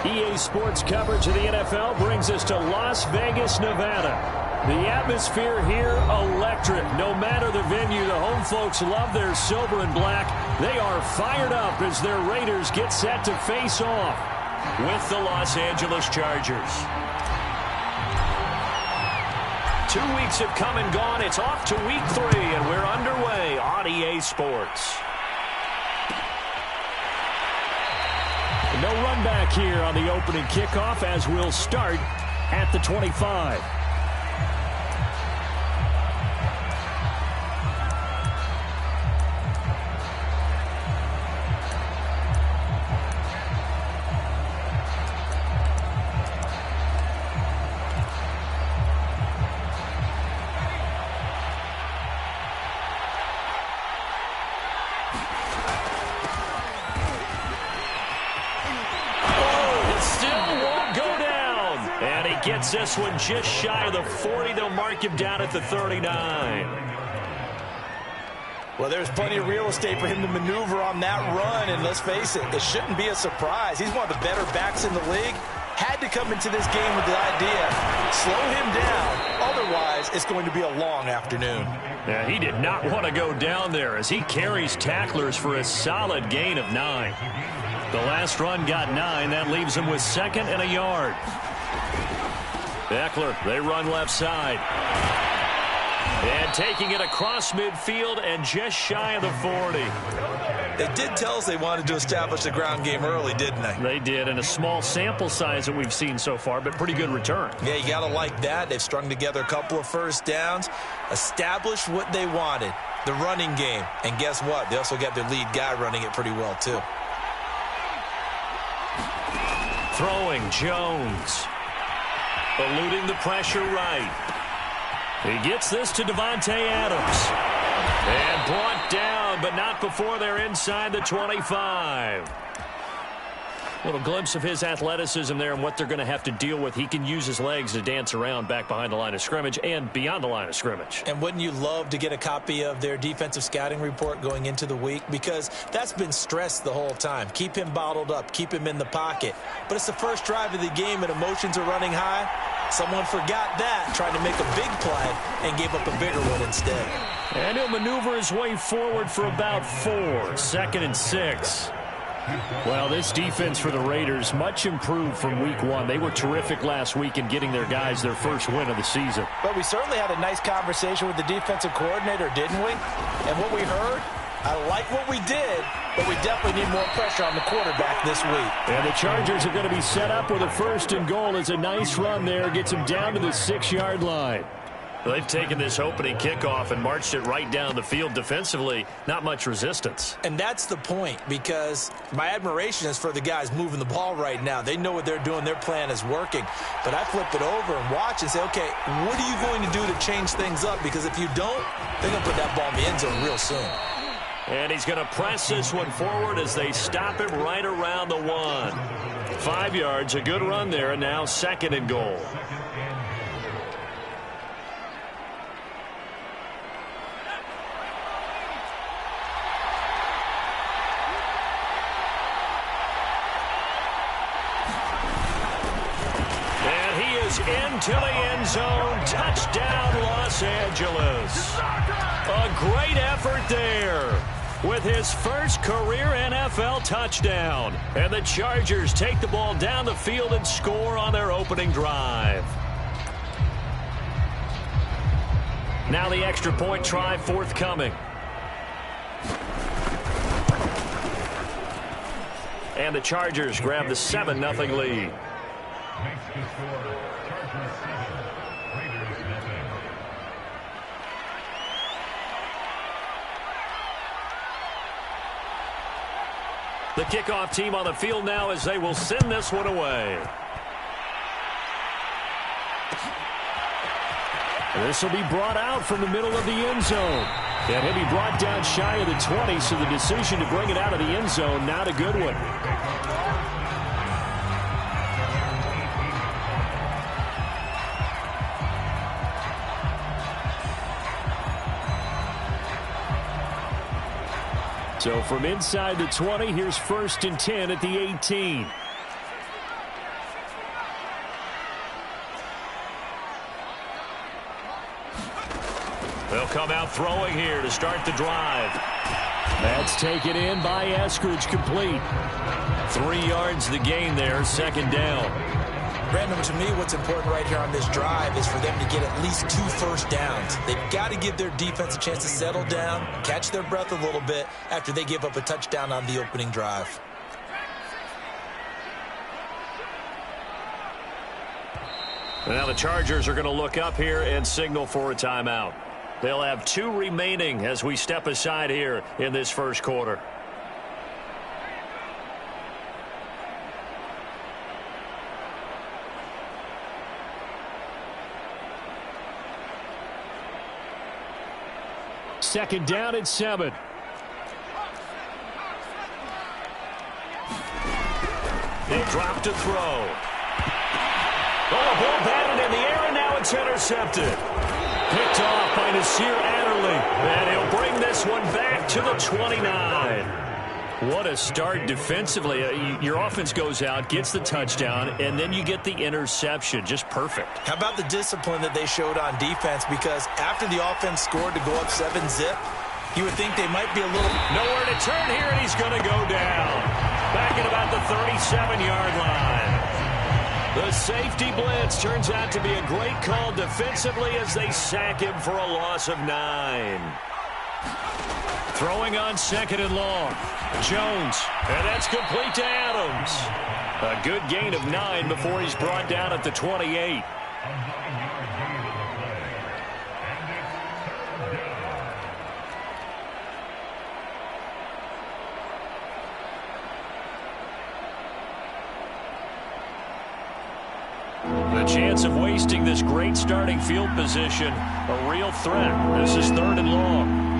EA Sports coverage of the NFL brings us to Las Vegas, Nevada. The atmosphere here, electric. No matter the venue, the home folks love their silver and black. They are fired up as their Raiders get set to face off with the Los Angeles Chargers. 2 weeks have come and gone. It's off to week 3, and we're underway on EA Sports. No run back here on the opening kickoff as we'll start at the 25. Gets this one just shy of the 40. They'll mark him down at the 39. Well, there's plenty of real estate for him to maneuver on that run, and let's face it, it shouldn't be a surprise. He's one of the better backs in the league. Had to come into this game with the idea, slow him down. Otherwise, it's going to be a long afternoon. Yeah, he did not want to go down there as he carries tacklers for a solid gain of 9. The last run got 9. That leaves him with 2nd and a yard. Eckler, they run left side. And taking it across midfield and just shy of the 40. They did tell us they wanted to establish the ground game early, didn't they? They did, in a small sample size that we've seen so far, but pretty good return. Yeah, you got to like that. They've strung together a couple of first downs, established what they wanted, the running game. And guess what? They also got their lead guy running it pretty well, too. Throwing Jones. Eluding the pressure right. He gets this to Davante Adams. And brought down, but not before they're inside the 25. A little glimpse of his athleticism there and what they're going to have to deal with. He can use his legs to dance around back behind the line of scrimmage and beyond the line of scrimmage. And wouldn't you love to get a copy of their defensive scouting report going into the week? Because that's been stressed the whole time. Keep him bottled up. Keep him in the pocket. But it's the first drive of the game and emotions are running high. Someone forgot that, trying to make a big play and gave up a bigger one instead. And he'll maneuver his way forward for about 4. 2nd and 6. Well, this defense for the Raiders, much improved from week 1. They were terrific last week in getting their guys their first win of the season. But we certainly had a nice conversation with the defensive coordinator, didn't we? And what we heard, I like what we did, but we definitely need more pressure on the quarterback this week. And the Chargers are going to be set up with a 1st and goal as a nice run there gets them down to the 6-yard line. They've taken this opening kickoff and marched it right down the field defensively. Not much resistance. And that's the point, because my admiration is for the guys moving the ball right now. They know what they're doing. Their plan is working. But I flip it over and watch and say, okay, what are you going to do to change things up? Because if you don't, they're going to put that ball in the end zone real soon. And he's going to press this one forward as they stop him right around the 1. 5 yards, a good run there, and now 2nd and goal. goes into the end zone. Touchdown, Los Angeles. A great effort there with his first career NFL touchdown. And the Chargers take the ball down the field and score on their opening drive. Now the extra point try forthcoming. And the Chargers grab the 7-0 lead. Makes the score Chargers 7, Raiders 0. The kickoff team on the field now as they will send this one away. This will be brought out from the middle of the end zone. And he'll be brought down shy of the 20, so the decision to bring it out of the end zone, not a good one. So from inside the 20, here's 1st and 10 at the 18. They'll come out throwing here to start the drive. That's taken in by Eskridge, complete. 3 yards the gain there, 2nd down. Brandon, to me, what's important right here on this drive is for them to get at least 2 first downs. They've got to give their defense a chance to settle down, catch their breath a little bit after they give up a touchdown on the opening drive. Now the Chargers are going to look up here and signal for a timeout. They'll have 2 remaining as we step aside here in this first quarter. Second down and 7. They drop to throw. Oh, the ball batted in the air, and now it's intercepted. Picked off by Nasir Adderley. And he'll bring this one back to the 29. What a start defensively. Your offense goes out, gets the touchdown, and then you get the interception. Just perfect. How about the discipline that they showed on defense? Because after the offense scored to go up 7-zip, you would think they might be a little... Nowhere to turn here, and he's going to go down. Back at about the 37-yard line. The safety blitz turns out to be a great call defensively as they sack him for a loss of 9. Throwing on 2nd and long. Jones, and that's complete to Adams. A good gain of 9 before he's brought down at the 28. The chance of wasting this great starting field position, a real threat. This is 3rd and long.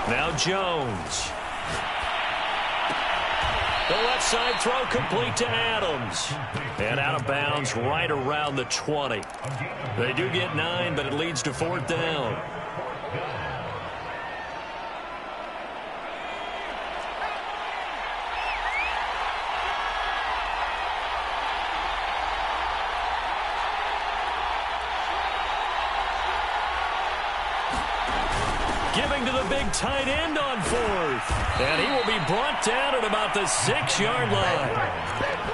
Now Jones. The left side throw complete to Adams. And out of bounds right around the 20. They do get 9, but it leads to 4th down. Giving to the big tight end on 4th. And he will be brought down at about the 6-yard line.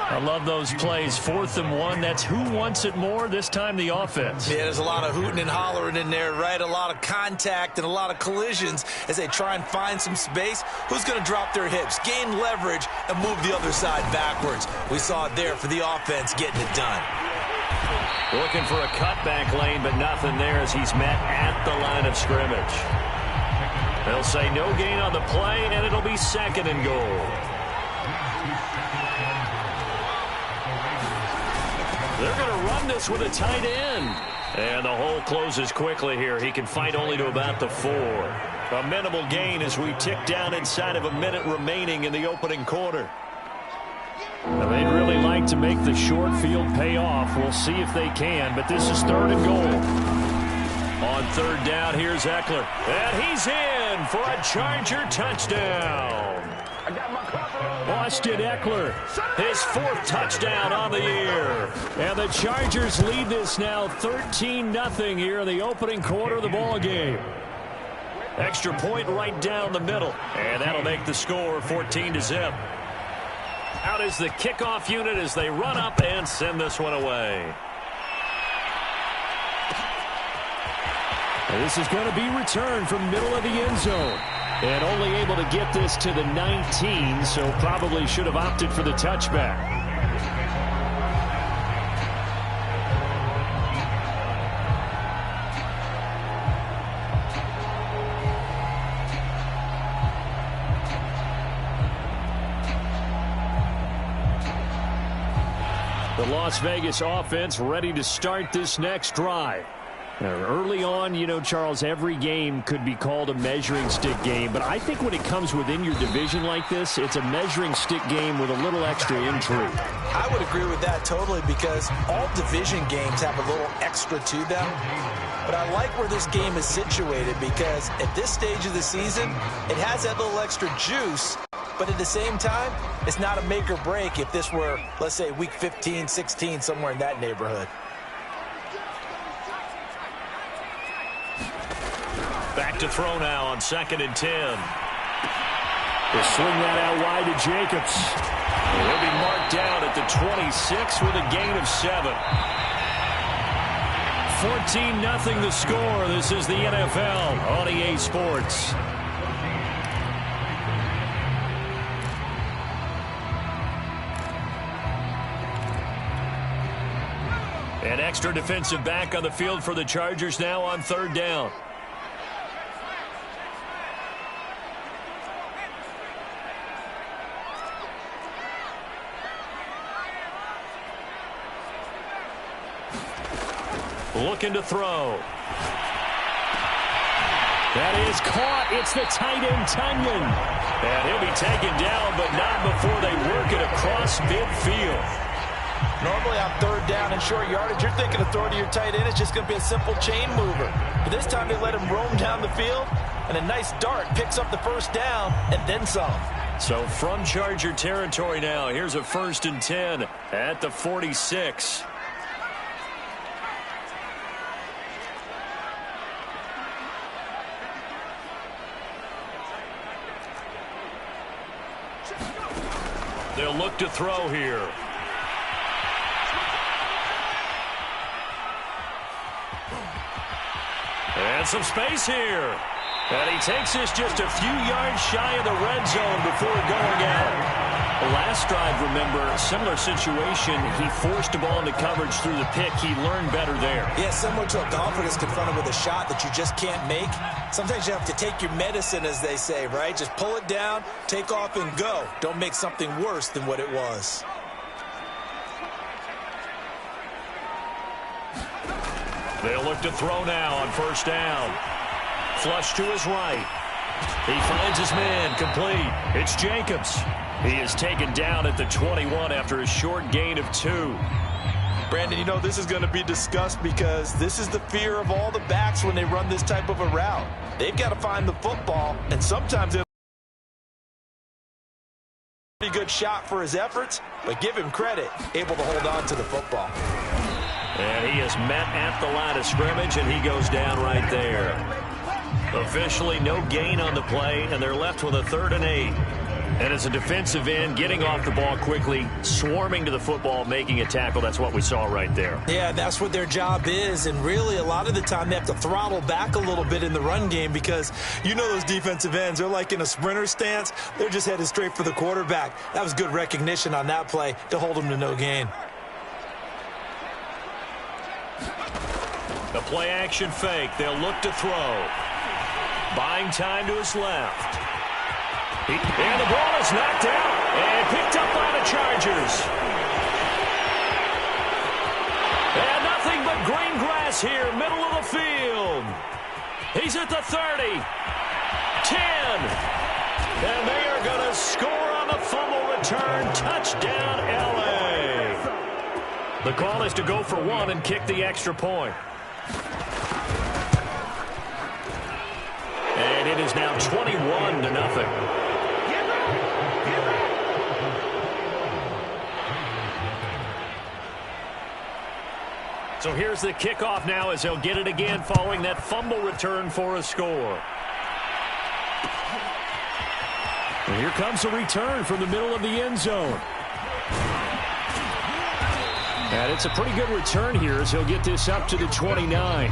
I love those plays. 4th and 1. That's who wants it more, this time the offense. Yeah, there's a lot of hooting and hollering in there, right? A lot of contact and a lot of collisions as they try and find some space. Who's going to drop their hips, gain leverage, and move the other side backwards? We saw it there for the offense getting it done. Looking for a cutback lane, but nothing there as he's met at the line of scrimmage. They'll say no gain on the play, and it'll be 2nd and goal. They're going to run this with a tight end. And the hole closes quickly here. He can fight only to about the 4. A minimal gain as we tick down inside of a minute remaining in the opening quarter. They'd really like like to make the short field pay off. We'll see if they can, but this is 3rd and goal. On 3rd down, here's Eckler. And he's in for a Charger touchdown. Austin Eckler, his 4th touchdown on the year. And the Chargers lead this now 13-0 here in the opening quarter of the ball game. Extra point right down the middle. And that'll make the score 14-0. Out is the kickoff unit as they run up and send this one away. And this is going to be returned from middle of the end zone. And only able to get this to the 19, so probably should have opted for the touchback. The Las Vegas offense ready to start this next drive. Early on, you know, Charles, every game could be called a measuring stick game. But I think when it comes within your division like this, it's a measuring stick game with a little extra intrigue. I would agree with that totally because all division games have a little extra to them. But I like where this game is situated because at this stage of the season, it has that little extra juice. But at the same time, it's not a make or break if this were, let's say, week 15, 16, somewhere in that neighborhood. Back to throw now on 2nd and 10. They'll swing that out wide to Jacobs. He'll be marked down at the 26 with a gain of 7. 14-0 the score. This is the NFL on EA Sports. An extra defensive back on the field for the Chargers now on 3rd down. Looking to throw. That is caught. It's the tight end, Tunyon. And he'll be taken down, but not before they work it across midfield. Normally on 3rd down and short yardage, you're thinking of throwing to your tight end. It's just going to be a simple chain mover. But this time they let him roam down the field, and a nice dart picks up the 1st down and then some. So from Charger territory now, here's a 1st and 10 at the 46. They'll look to throw here. And some space here. And he takes this just a few yards shy of the red zone before going out. Last drive, remember, similar situation. He forced the ball into coverage through the pick. He learned better there. Yeah, similar to a golfer that's confronted with a shot that you just can't make. Sometimes you have to take your medicine, as they say, right? Just pull it down, take off, and go. Don't make something worse than what it was. They'll look to throw now on 1st down. Flush to his right. He finds his man complete. It's Jacobs. He is taken down at the 21 after a short gain of 2. Brandon, you know this is going to be discussed because this is the fear of all the backs when they run this type of a route. They've got to find the football, and sometimes it's a pretty good shot for his efforts, but give him credit, able to hold on to the football. And he is met at the line of scrimmage, and he goes down right there. Officially no gain on the play, and they're left with a 3rd and 8. And as a defensive end, getting off the ball quickly, swarming to the football, making a tackle, that's what we saw right there. Yeah, that's what their job is, and really a lot of the time they have to throttle back a little bit in the run game because you know those defensive ends, they're like in a sprinter stance. They're just headed straight for the quarterback. That was good recognition on that play to hold them to no gain. The play action fake. They'll look to throw. Buying time to his left. And the ball is knocked out and picked up by the Chargers. And nothing but green grass here, middle of the field. He's at the 30. 10. And they are going to score on the fumble return. Touchdown, L.A. The call is to go for one and kick the extra point. And it is now 21-0. So here's the kickoff now as he'll get it again following that fumble return for a score. And here comes a return from the middle of the end zone. And it's a pretty good return here as he'll get this up to the 29.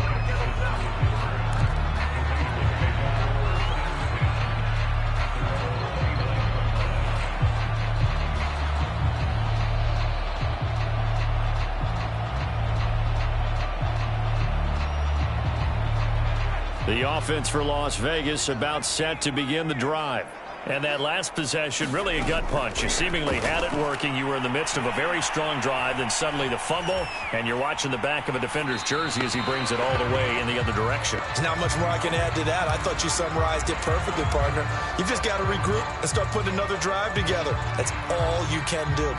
The offense for Las Vegas about set to begin the drive. And that last possession, really a gut punch. You seemingly had it working. You were in the midst of a very strong drive. Then suddenly the fumble, and you're watching the back of a defender's jersey as he brings it all the way in the other direction. There's not much more I can add to that. I thought you summarized it perfectly, partner. You've just got to regroup and start putting another drive together. That's all you can do.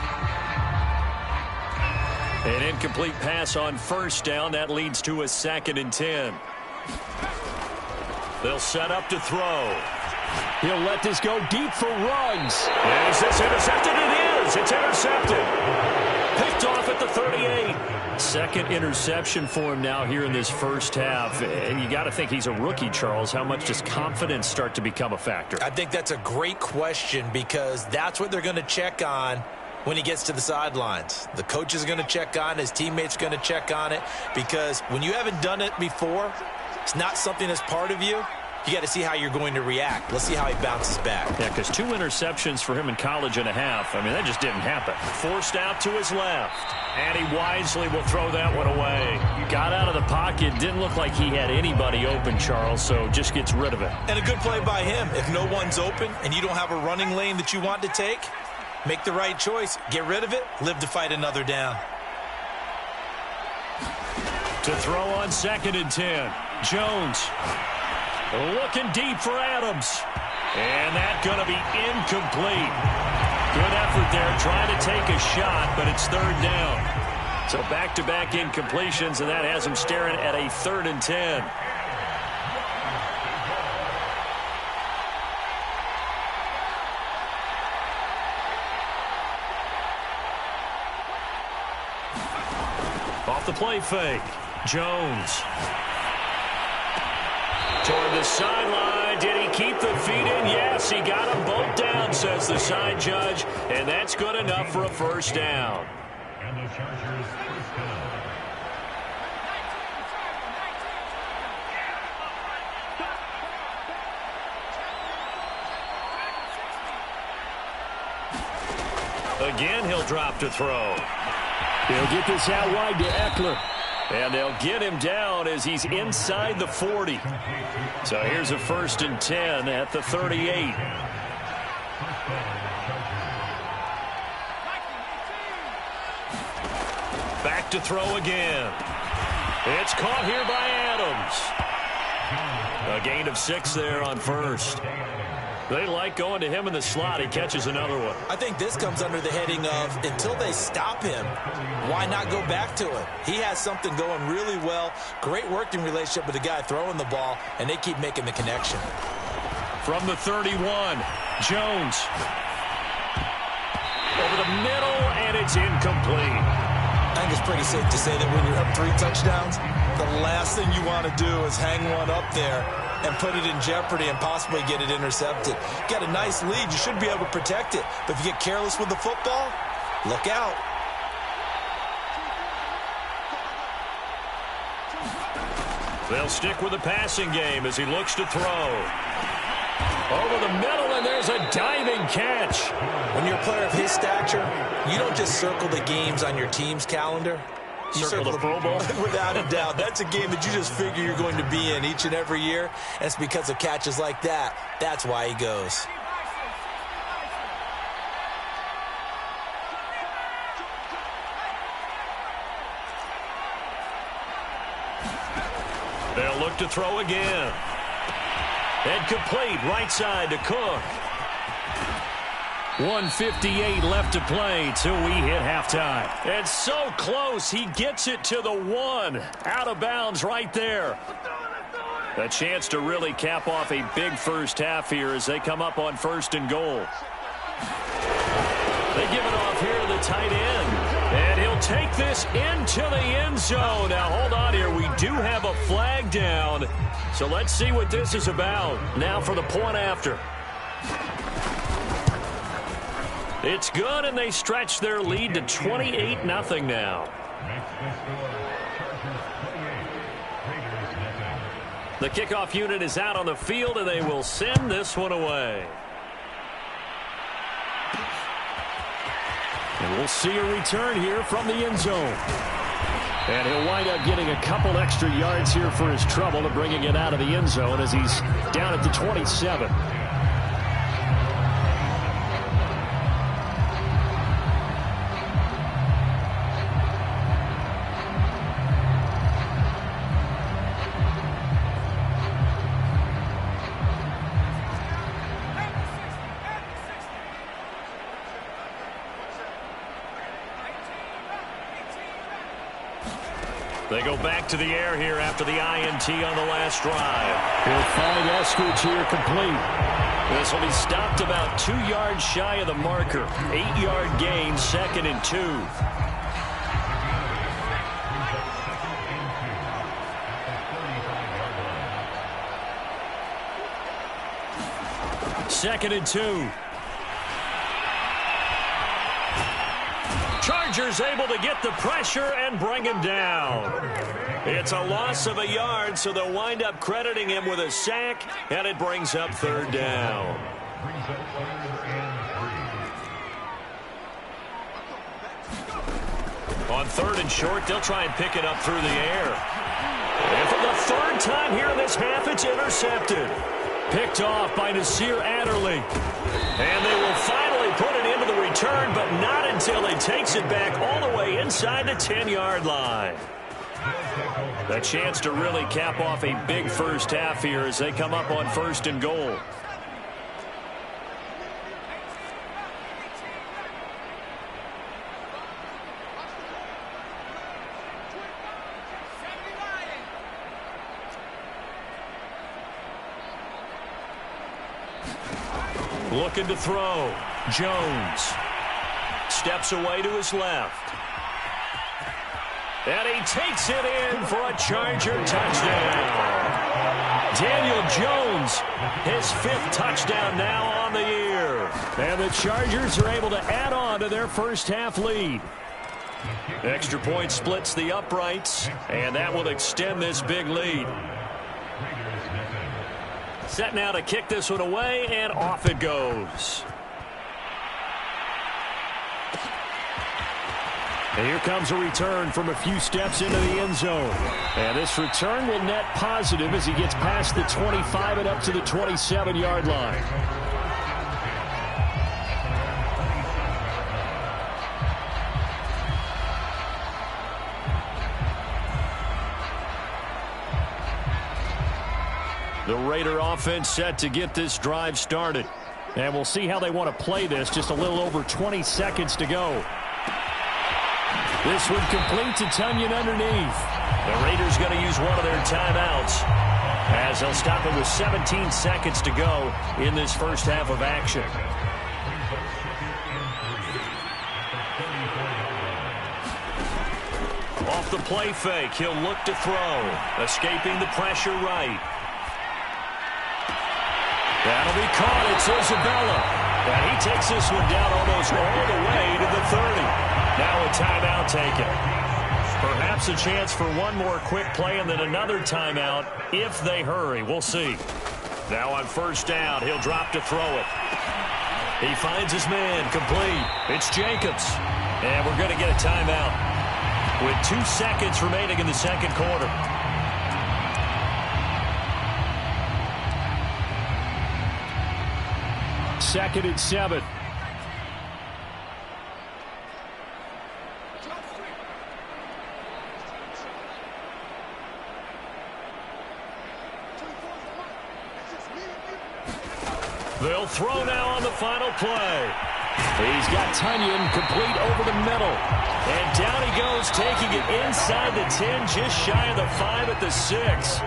An incomplete pass on first down. That leads to a 2nd and 10. They'll set up to throw. He'll let this go deep for Ruggs. And is this intercepted? It is. It's intercepted. Picked off at the 38. Second interception for him now here in this first half. And you got to think he's a rookie, Charles. How much does confidence start to become a factor? I think that's a great question because that's what they're going to check on when he gets to the sidelines. The coach is going to check on it. His teammates are going to check on it because when you haven't done it before, it's not something that's part of you. You got to see how you're going to react. Let's see how he bounces back. Yeah, because 2 interceptions for him in college and a half. I mean, that just didn't happen. Forced out to his left. And he wisely will throw that one away. Got out of the pocket. Didn't look like he had anybody open, Charles, so just gets rid of it. And a good play by him. If no one's open and you don't have a running lane that you want to take, make the right choice. Get rid of it. Live to fight another down. To throw on 2nd and 10. Jones. Looking deep for Adams. And that's going to be incomplete. Good effort there trying to take a shot, but it's 3rd down. So back-to-back incompletions, and that has him staring at a 3rd and 10. Off the play fake. Jones. Toward the sideline. Did he keep the feet in? Yes, he got them both down, says the side judge. And that's good enough for a first down. And the Chargers first down. Again, he'll drop to throw. He'll get this out wide to Eckler. And they'll get him down as he's inside the 40. So here's a 1st and 10 at the 38. Back to throw again. It's caught here by Adams. A gain of 6 there on first. They like going to him in the slot. He catches another one. I think this comes under the heading of until they stop him, why not go back to it? He has something going really well. Great working relationship with the guy throwing the ball, and they keep making the connection. From the 31, Jones. Over the middle, and it's incomplete. I think it's pretty safe to say that when you're up 3 touchdowns, the last thing you want to do is hang one up there and put it in jeopardy and possibly get it intercepted. Got a nice lead. You should be able to protect it. But if you get careless with the football, look out. They'll stick with the passing game as he looks to throw. Over the middle, and there's a diving catch. When you're a player of his stature, you don't just circle the games on your team's calendar. You circle the Pro Bowl? Without a doubt. That's a game that you just figure you're going to be in each and every year. And it's because of catches like that. That's why he goes. They'll look to throw again. And complete right side to Cook. 1:58 left to play till we hit halftime. It's so close. He gets it to the 1. Out of bounds right there. A chance to really cap off a big first half here as they come up on 1st and goal. They give it off here to the tight end. And he'll take this into the end zone. Now, hold on here. We do have a flag down. So let's see what this is about. Now for the point after. It's good, and they stretch their lead to 28-0 now. The kickoff unit is out on the field, and they will send this one away. And we'll see a return here from the end zone. And he'll wind up getting a couple extra yards here for his trouble to bringing it out of the end zone as he's down at the 27. They go back to the air here after the INT on the last drive. He'll find Eskridge here complete. This will be stopped about 2 yards shy of the marker. 8-yard gain, 2nd and 2. Second and 2. Chargers able to get the pressure and bring him down. It's a loss of a yard, so they'll wind up crediting him with a sack, and it brings up 3rd down. On 3rd and short, they'll try and pick it up through the air. And for the 3rd time here in this half, it's intercepted. Picked off by Nasir Adderley. And they will finally put it into the return, but not until he takes it back all the way inside the 10-yard line. A chance to really cap off a big first half here as they come up on 1st and goal. Looking to throw. Jones steps away to his left. And he takes it in for a Charger touchdown. Daniel Jones, his 5th touchdown now on the year. And the Chargers are able to add on to their first half lead. Extra point splits the uprights, and that will extend this big lead. Set now to kick this one away, and off it goes. And here comes a return from a few steps into the end zone. And this return will net positive as he gets past the 25 and up to the 27-yard line. The Raider offense set to get this drive started. And we'll see how they want to play this. Just a little over 20 seconds to go. This one complete to Tonyan underneath. The Raiders going to use one of their timeouts as they'll stop it with 17 seconds to go in this first half of action. Off the play fake, he'll look to throw. Escaping the pressure right. That'll be caught. It's Isabella. And he takes this one down almost all the way to the 30. Now a timeout taken. Perhaps a chance for one more quick play and then another timeout if they hurry. We'll see. Now on 1st down, he'll drop to throw it. He finds his man complete. It's Jacobs. And we're going to get a timeout with 2 seconds remaining in the 2nd quarter. Second and 7. They'll throw now on the final play. He's got Tunyon complete over the middle. And down he goes, taking it inside the 10, just shy of the 5 at the 6.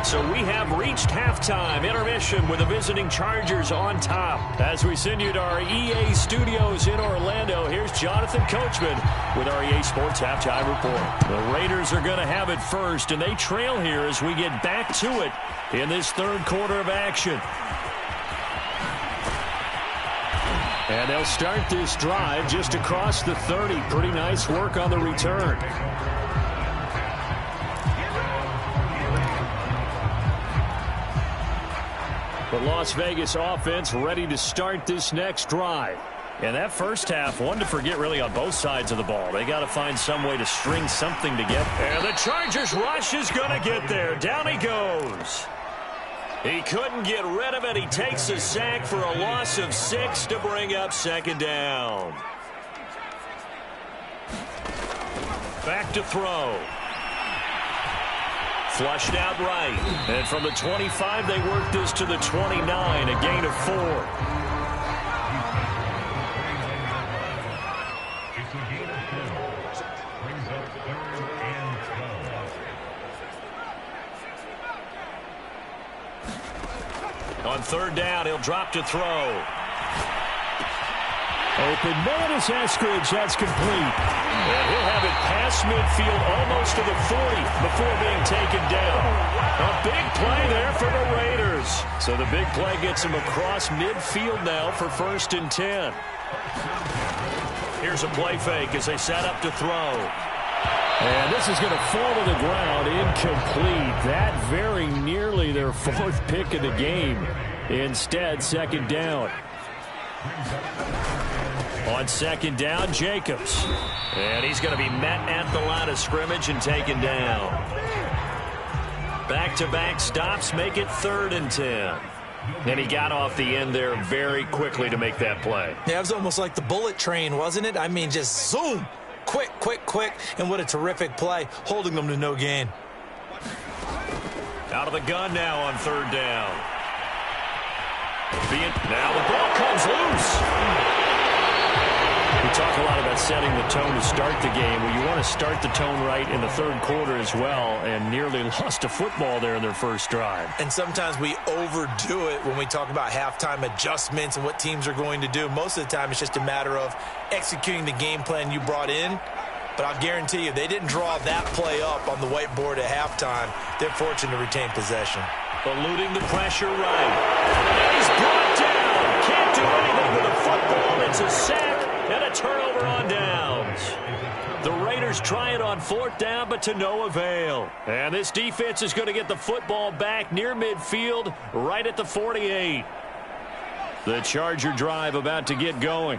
So we have reached halftime intermission with the visiting Chargers on top. As we send you to our EA studios in Orlando, here's Jonathan Coachman with our EA Sports Halftime Report. The Raiders are going to have it first, and they trail here as we get back to it in this third quarter of action. And they'll start this drive just across the 30. Pretty nice work on the return. The Las Vegas offense ready to start this next drive. And that first half, one to forget really on both sides of the ball. They got to find some way to string something together. And the Chargers rush is going to get there. Down he goes. He couldn't get rid of it. He takes a sack for a loss of 6 to bring up second down. Back to throw. Flushed out right. And from the 25, they work this to the 29, a gain of 4. It's a gain of 4. Brings up 3rd and 12. On third down, he'll drop to throw. Open man is Eskridge. That's complete. And he'll have it past midfield almost to the 40 before being taken down. A big play there for the Raiders. So the big play gets him across midfield now for 1st and 10. Here's a play fake as they set up to throw. And this is going to fall to the ground, incomplete. That very nearly their 4th pick of the game. Instead, second down. On second down, Jacobs. And he's going to be met at the line of scrimmage and taken down. Back-to-back stops make it 3rd and 10. And he got off the end there very quickly to make that play. Yeah, it was almost like the bullet train, wasn't it? I mean, just zoom. Quick, quick, quick. And what a terrific play, holding them to no gain. Out of the gun now on 3rd down. Now the ball comes loose. We talk a lot about setting the tone to start the game. Well, you want to start the tone right in the 3rd quarter as well, and nearly lost a football there in their first drive. And sometimes we overdo it when we talk about halftime adjustments and what teams are going to do. Most of the time, it's just a matter of executing the game plan you brought in. But I'll guarantee you, they didn't draw that play up on the whiteboard at halftime. They're fortunate to retain possession. Eluding the pressure right. And he's brought down. Can't do anything with the football. It's a sack. And a turnover on downs. The Raiders try it on 4th down, but to no avail. And this defense is going to get the football back near midfield, right at the 48. The Charger drive about to get going.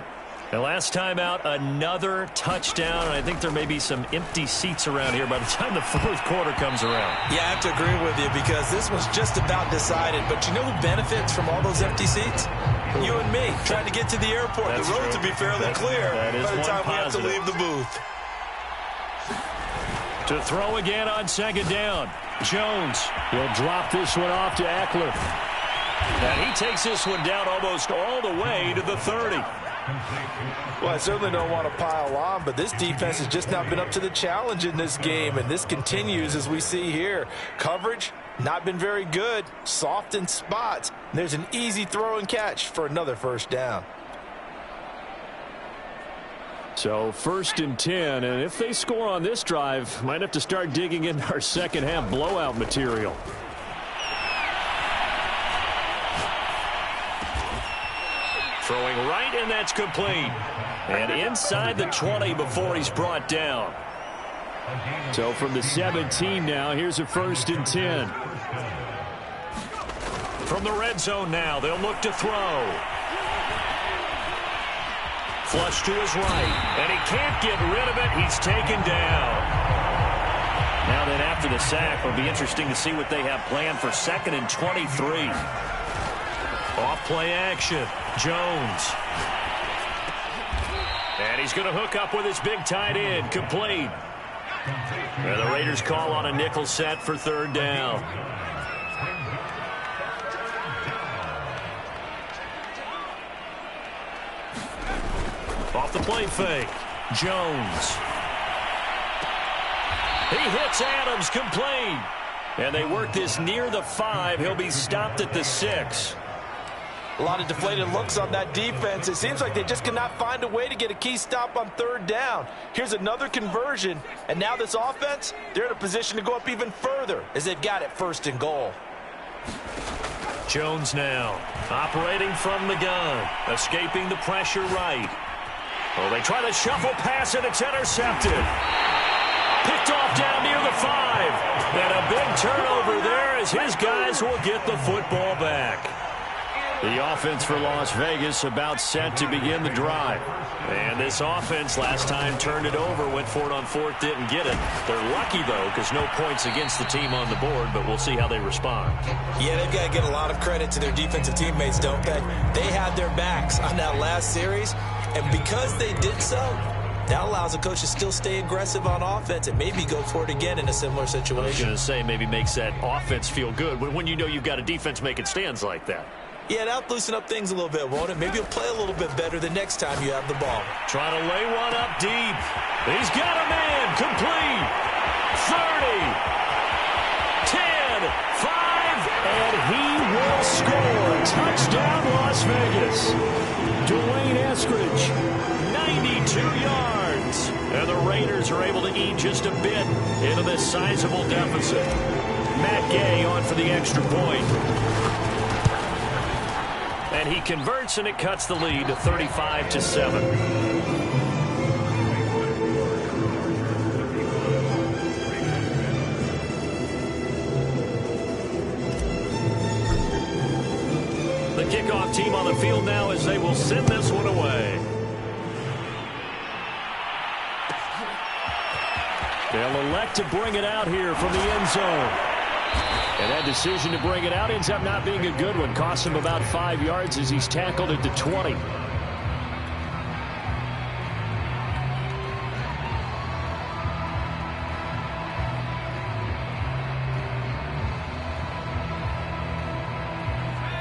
And last time out, another touchdown. And I think there may be some empty seats around here by the time the 4th quarter comes around. Yeah, I have to agree with you because this was just about decided. But you know who benefits from all those empty seats? You and me, trying to get to the airport. That's the roads true. will be fairly clear by the time we have to leave the booth. To throw again on second down. Jones will drop this one off to Eckler. And he takes this one down almost all the way to the 30. Well, I certainly don't want to pile on, but this defense has just not been up to the challenge in this game, and this continues as we see here. Coverage, not been very good, soft in spots. There's an easy throw and catch for another 1st down. So 1st and 10, and if they score on this drive, might have to start digging into our second half blowout material. Throwing right, and that's complete. And inside the 20 before he's brought down. So from the 17 now, here's a 1st and 10. From the red zone now, they'll look to throw. Flush to his right, and he can't get rid of it. He's taken down. Now then, after the sack, it'll be interesting to see what they have planned for 2nd and 23. Off play action. Jones. And he's going to hook up with his big tight end. Complete. And the Raiders call on a nickel set for 3rd down. Off the play fake. Jones. He hits Adams complete. And they work this near the 5. He'll be stopped at the 6. A lot of deflated looks on that defense. It seems like they just cannot find a way to get a key stop on 3rd down. Here's another conversion, and now this offense, they're in a position to go up even further as they've got it 1st and goal. Jones now operating from the gun, escaping the pressure right. Oh, they try to shuffle pass, and it's intercepted. Picked off down near the 5. And a big turnover there as his guys will get the football back. The offense for Las Vegas about set to begin the drive. And this offense last time turned it over, went for it on 4th, didn't get it. They're lucky, though, because no points against the team on the board, but we'll see how they respond. Yeah, they've got to give a lot of credit to their defensive teammates, don't they? They had their backs on that last series, and because they did so, that allows the coach to still stay aggressive on offense and maybe go for it again in a similar situation. I was going to say maybe makes that offense feel good when you know you've got a defense making stands like that. Yeah, that'll loosen up things a little bit, won't it? Maybe you'll play a little bit better the next time you have the ball. Trying to lay one up deep. He's got a man. Complete. 30. 10. 5. And he will score. Touchdown, Las Vegas. Dwayne Eskridge. 92 yards. And the Raiders are able to eat just a bit into this sizable deficit. Matt Gay on for the extra point. And he converts, and it cuts the lead to 35-7. The kickoff team on the field now as they will send this one away. They'll elect to bring it out here from the end zone. And that decision to bring it out ends up not being a good one. Costs him about 5 yards as he's tackled at the 20.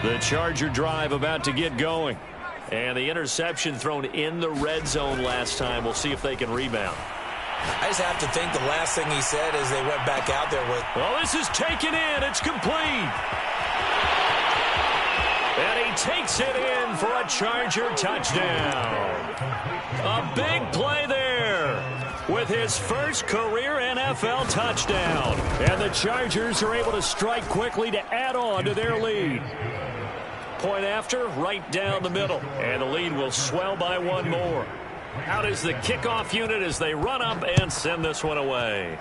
The Charger drive about to get going. And the interception thrown in the red zone last time. We'll see if they can rebound. I just have to think the last thing he said as they went back out there with, well, this is taken in. It's complete. And he takes it in for a Charger touchdown. A big play there with his first career NFL touchdown. And the Chargers are able to strike quickly to add on to their lead. Point after, right down the middle. And the lead will swell by one more. Out is the kickoff unit as they run up and send this one away.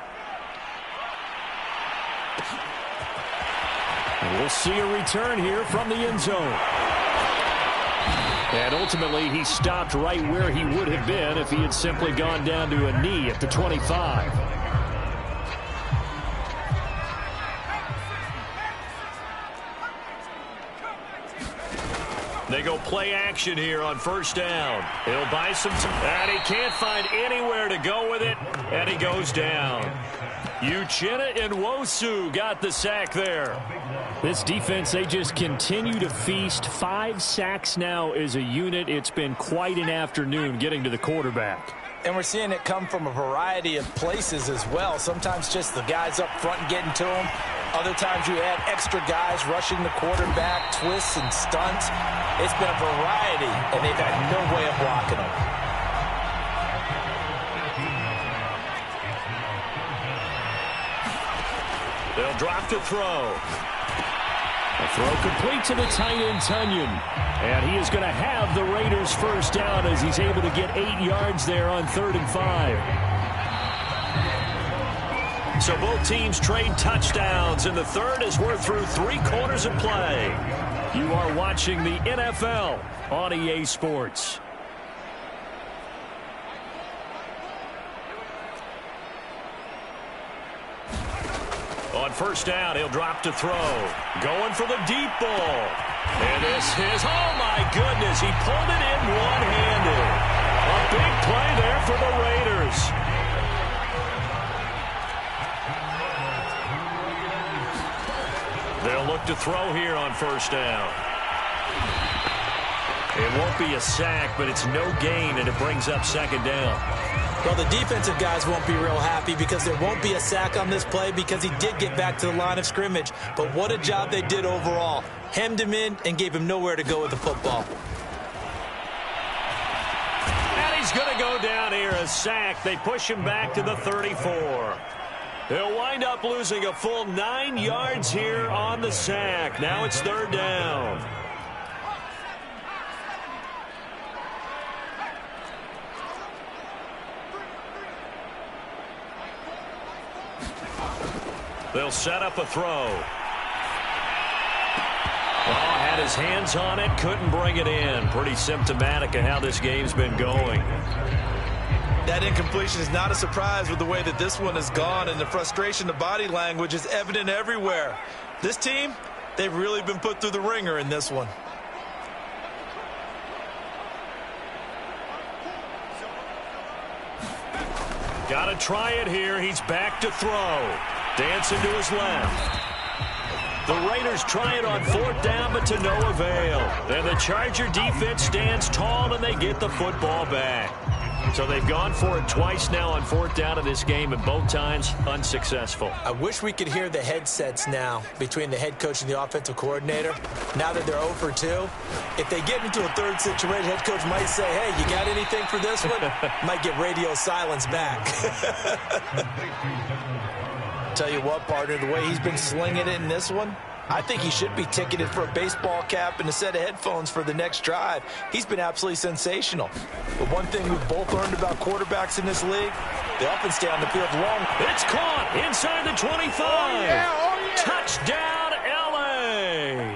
And we'll see a return here from the end zone. And ultimately, he stopped right where he would have been if he had simply gone down to a knee at the 25. They go play action here on 1st down. He'll buy some time, and he can't find anywhere to go with it, and he goes down. Uchenna Nwosu got the sack there. This defense, they just continue to feast. 5 sacks now as a unit. It's been quite an afternoon getting to the quarterback. and we're seeing it come from a variety of places as well. Sometimes just the guys up front and getting to them. Other times you add extra guys rushing the quarterback, twists and stunts. It's been a variety, and they've had no way of blocking them. They'll drop to throw. A throw complete to the tight end, Tunyon. And he is going to have the Raiders first down as he's able to get 8 yards there on 3rd and 5. So both teams trade touchdowns, and the third as we're through 3 quarters of play. You are watching the NFL on EA Sports. On first down, he'll drop to throw. Going for the deep ball. And this is, oh my goodness, he pulled it in one-handed. A big play there for the Raiders. They'll look to throw here on first down. It won't be a sack, but it's no gain, and it brings up second down. Well, the defensive guys won't be real happy because there won't be a sack on this play because he did get back to the line of scrimmage. But what a job they did overall. Hemmed him in and gave him nowhere to go with the football. And he's going to go down here, a sack. They push him back to the 34. They'll wind up losing a full 9 yards here on the sack. Now it's third down. They'll set up a throw. Oh, had his hands on it, couldn't bring it in. Pretty symptomatic of how this game's been going. That incompletion is not a surprise with the way that this one has gone, and the frustration, the body language is evident everywhere. This team, they've really been put through the ringer in this one. Got to try it here. He's back to throw. Dancing to his left. The Raiders try it on fourth down, but to no avail. And the Charger defense stands tall, and they get the football back. So they've gone for it twice now on fourth down in this game, and both times unsuccessful. I wish we could hear the headsets now between the head coach and the offensive coordinator. Now that they're 0 for 2, if they get into a third situation, head coach might say, hey, you got anything for this one? Might get radio silence back. Tell you what, partner, the way he's been slinging it in this one, I think he should be ticketed for a baseball cap and a set of headphones for the next drive. He's been absolutely sensational. But one thing we've both learned about quarterbacks in this league, they often stay on the field long. It's caught inside the 25. Oh, yeah. Oh, yeah. Touchdown, L.A.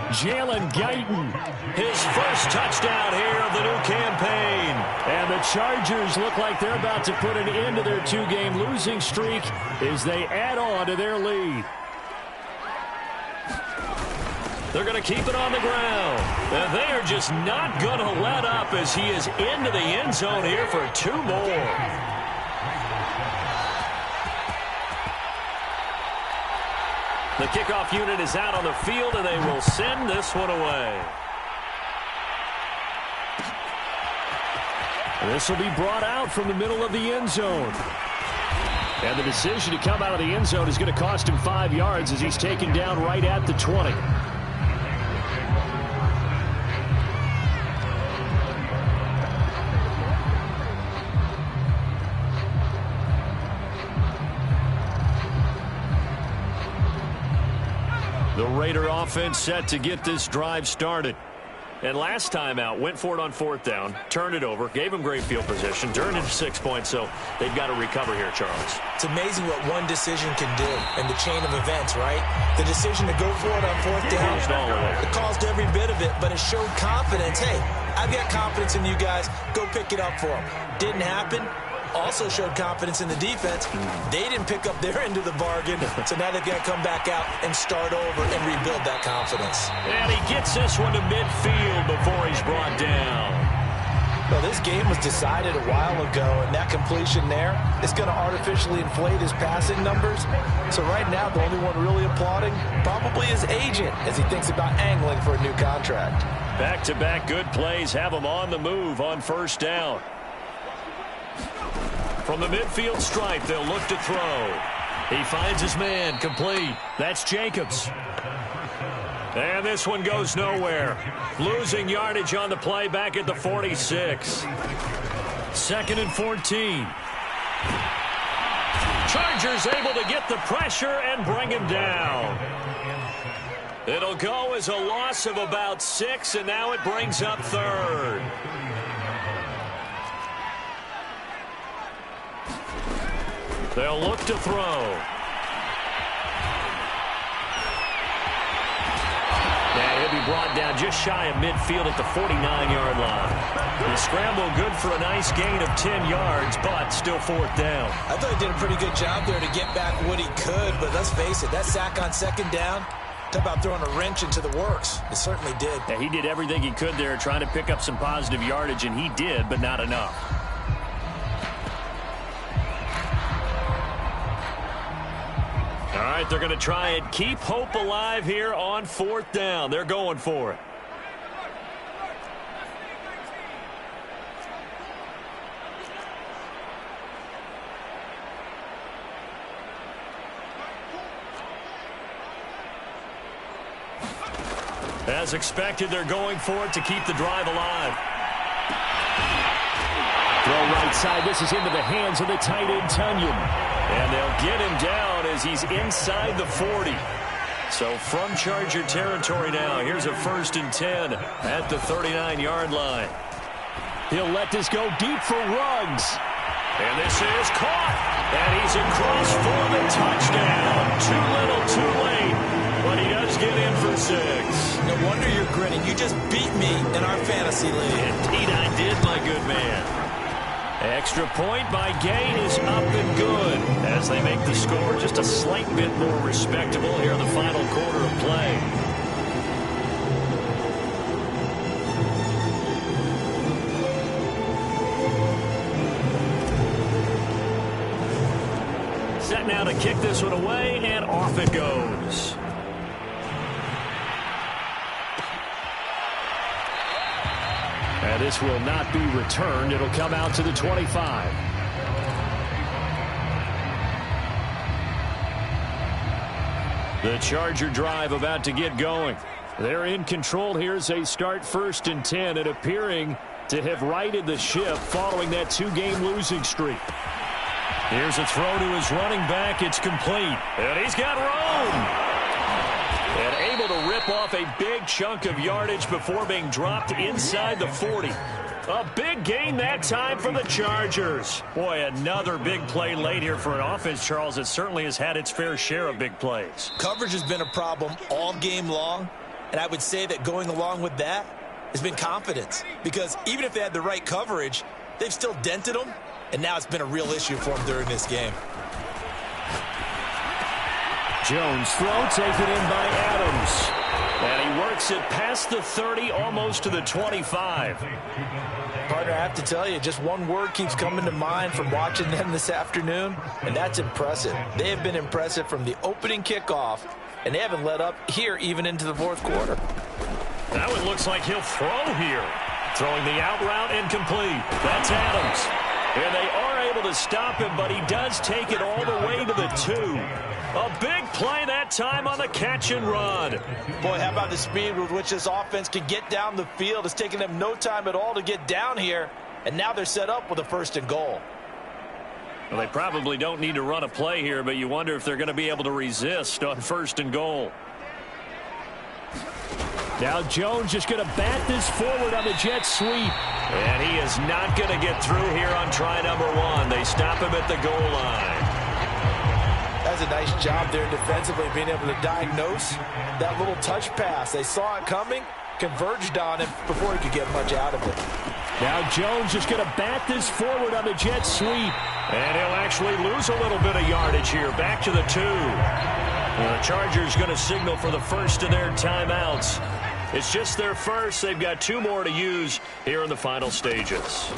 Jalen Guyton, his first touchdown here of the new campaign. And the Chargers look like they're about to put an end to their 2-game losing streak as they add on to their lead. They're going to keep it on the ground. And they are just not going to let up as he is into the end zone here for 2 more. The kickoff unit is out on the field, and they will send this one away. This will be brought out from the middle of the end zone. And the decision to come out of the end zone is going to cost him 5 yards as he's taken down right at the 20. The Raider offense set to get this drive started. And last time out, went for it on fourth down, turned it over, gave him great field position, turned it to 6 points, so they've got to recover here, Charles. It's amazing what one decision can do in the chain of events, right? The decision to go for it on fourth down, it caused every bit of it, but it showed confidence. Hey, I've got confidence in you guys. Go pick it up for them. Didn't happen. Also showed confidence in the defense. They didn't pick up their end of the bargain, so now they've got to come back out and start over and rebuild that confidence. And he gets this one to midfield before he's brought down. Well, this game was decided a while ago, and that completion there is going to artificially inflate his passing numbers. So right now, the only one really applauding probably his agent as he thinks about angling for a new contract. Back-to-back good plays have him on the move on first down. From the midfield stripe, they'll look to throw. He finds his man, complete. That's Jacobs. And this one goes nowhere. Losing yardage on the play back at the 46. 2nd and 14. Chargers able to get the pressure and bring him down. It'll go as a loss of about 6, and now it brings up 3rd. They'll look to throw. Yeah, he'll be brought down just shy of midfield at the 49-yard line. The scramble good for a nice gain of 10 yards, but still fourth down. I thought he did a pretty good job there to get back what he could, but let's face it, that sack on second down, talk about throwing a wrench into the works. It certainly did. Yeah, he did everything he could there trying to pick up some positive yardage, and he did, but not enough. All right, they're going to try and keep hope alive here on fourth down. They're going for it. As expected, they're going for it to keep the drive alive. Throw right side. This is into the hands of the tight end, Tunyon. And they'll get him down as he's inside the 40. So from Charger territory now, here's a 1st and 10 at the 39-yard line. He'll let this go deep for Ruggs. And this is caught. And he's across for the touchdown. Too little, too late. But he does get in for 6. No wonder you're grinning. You just beat me in our fantasy league. Indeed I did, my good man. Extra point by Gain is up and good as they make the score just a slight bit more respectable here in the final quarter of play. Set now to kick this one away, and off it goes. And this will not be returned. It'll come out to the 25. The Charger drive about to get going. They're in control here as they start 1st and 10 and appearing to have righted the ship following that 2-game losing streak. Here's a throw to his running back. It's complete. And he's got room. And able to rip off a big chunk of yardage before being dropped inside the 40. A big gain that time for the Chargers. Boy, another big play late here for an offense, Charles, that certainly has had its fair share of big plays. Coverage has been a problem all game long, and I would say that going along with that has been confidence. Because even if they had the right coverage, they've still dented them, and now it's been a real issue for them during this game. Jones throw taken in by Adams. And he works it past the 30, almost to the 25. Partner, I have to tell you, just one word keeps coming to mind from watching them this afternoon, and that's impressive. They have been impressive from the opening kickoff, and they haven't let up here even into the 4th quarter. That one looks like he'll throw here. Throwing the out route incomplete. That's Adams. And they are able to stop him, but he does take it all the way to the 2. A big play that time on the catch and run. Boy, how about the speed with which this offense can get down the field? It's taken them no time at all to get down here, and now they're set up with a 1st and goal. Well, they probably don't need to run a play here, but you wonder if they're going to be able to resist on 1st and goal. Now Jones just going to bat this forward on the jet sweep. And he is not going to get through here on try number 1. They stop him at the goal line. That's a nice job there defensively, being able to diagnose that little touch pass. They saw it coming, converged on him before he could get much out of it. Now Jones just going to bat this forward on the jet sweep. And he'll actually lose a little bit of yardage here. Back to the 2. The Chargers going to signal for the first of their timeouts. It's just their first. They've got 2 more to use here in the final stages.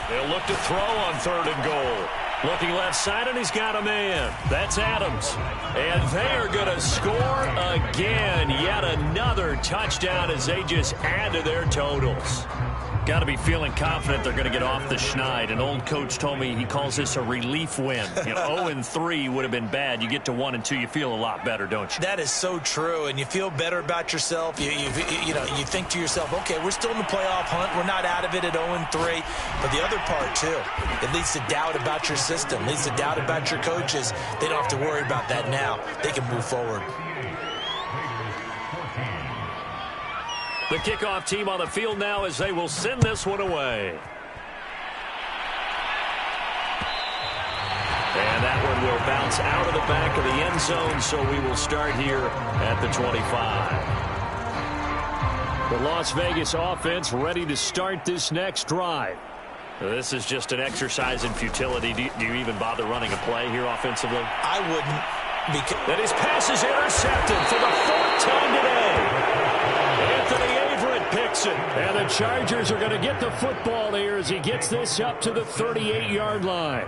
They'll look to throw on 3rd and goal. Looking left side, and he's got a man. That's Adams. And they are going to score again. Yet another touchdown as they just add to their totals. Got to be feeling confident they're going to get off the schneid. An old coach told me he calls this a relief win. 0-3 would have been bad. You get to 1 and 2, you feel a lot better, don't you? That is so true, and you feel better about yourself. You think to yourself, okay, we're still in the playoff hunt. We're not out of it at 0-3. But the other part, too, it leads to doubt about your system, leads to doubt about your coaches. They don't have to worry about that now. They can move forward. The kickoff team on the field now as they will send this one away. And that one will bounce out of the back of the end zone, so we will start here at the 25. The Las Vegas offense ready to start this next drive. This is just an exercise in futility. Do you even bother running a play here offensively? I wouldn't. And his pass is intercepted for the 4th time today. Anthony Averett picks it. And the Chargers are going to get the football here as he gets this up to the 38-yard line.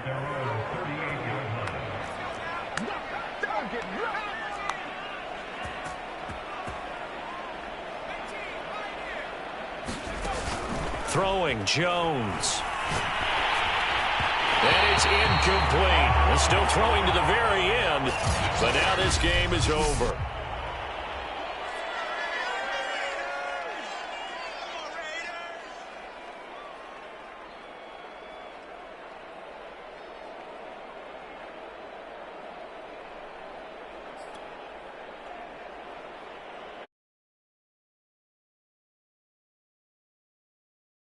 Throwing Jones. And it's incomplete. Still throwing to the very end. But now this game is over.